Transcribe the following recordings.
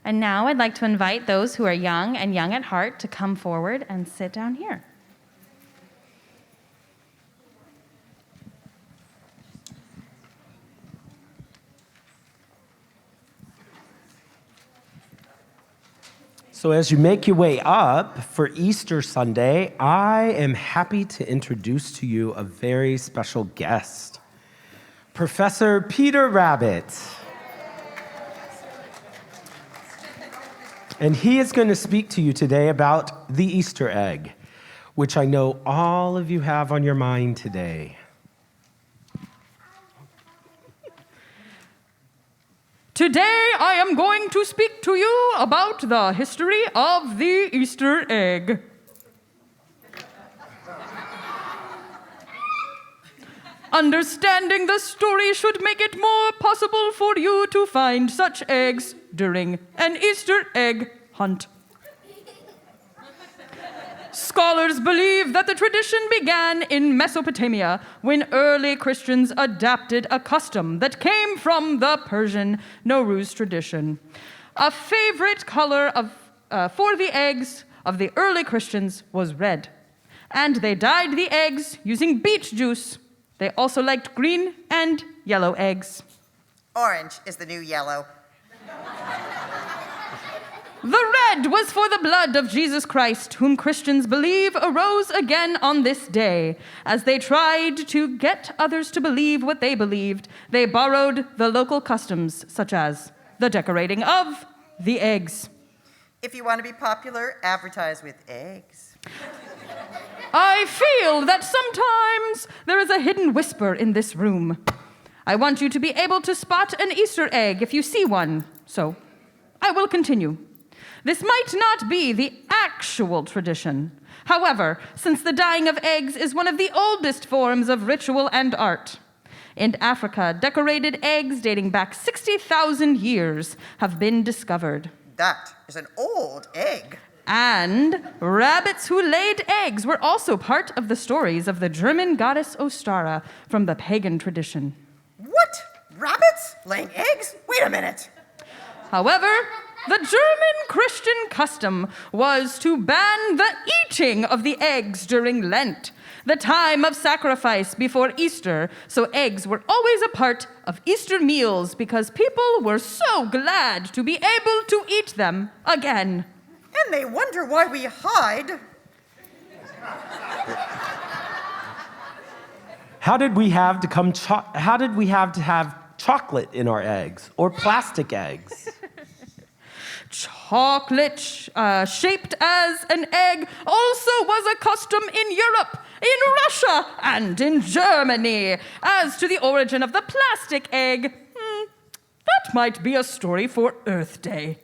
And now I'd like to invite those who are young and young at heart to come forward and sit down here. So as you make your way up for Easter Sunday, I am happy to introduce to you a very special guest, Professor Peter Rabbit. And he is going to speak to you today about the Easter egg, which I know all of you have on your mind today. Today I am going to speak to you about the history of the Easter egg. Understanding the story should make it more possible for you to find such eggs during an Easter egg hunt. Scholars believe that the tradition began in Mesopotamia when early Christians adapted a custom that came from the Persian Nowruz tradition. A favorite color for the eggs of the early Christians was red, and they dyed the eggs using beet juice. They also liked green and yellow eggs. Orange is the new yellow. The red was for the blood of Jesus Christ, whom Christians believe arose again on this day. As they tried to get others to believe what they believed, they borrowed the local customs, such as the decorating of the eggs. If you want to be popular, advertise with eggs. I feel that sometimes there is a hidden whisper in this room. I want you to be able to spot an Easter egg if you see one, so I will continue. This might not be the actual tradition. However, since the dyeing of eggs is one of the oldest forms of ritual and art, in Africa, decorated eggs dating back 60,000 years have been discovered. That is an old egg. And rabbits who laid eggs were also part of the stories of the German goddess Ostara from the pagan tradition. What? Rabbits laying eggs? Wait a minute. However, the German Christian custom was to ban the eating of the eggs during Lent, the time of sacrifice before Easter, so eggs were always a part of Easter meals because people were so glad to be able to eat them again. And they wonder why we hide. How did we have to have chocolate in our eggs or plastic eggs? Chocolate shaped as an egg also was a custom in Europe, in Russia, and in Germany. As to the origin of the plastic egg, that might be a story for Earth Day.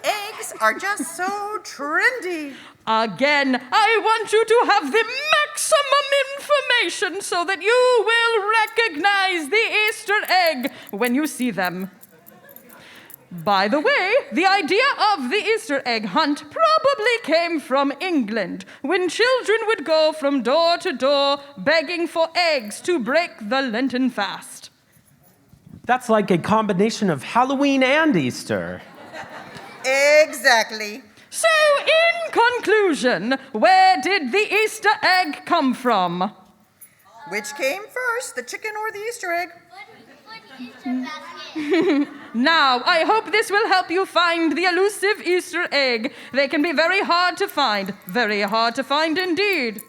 Eggs are just so trendy. Again, I want you to have the maximum information so that you will recognize the Easter egg when you see them. By the way, the idea of the Easter egg hunt probably came from England, when children would go from door to door begging for eggs to break the Lenten fast. That's like a combination of Halloween and Easter. Exactly. So, in conclusion, where did the Easter egg come from? Which came first, the chicken or the Easter egg? Now, I hope this will help you find the elusive Easter egg. They can be very hard to find indeed.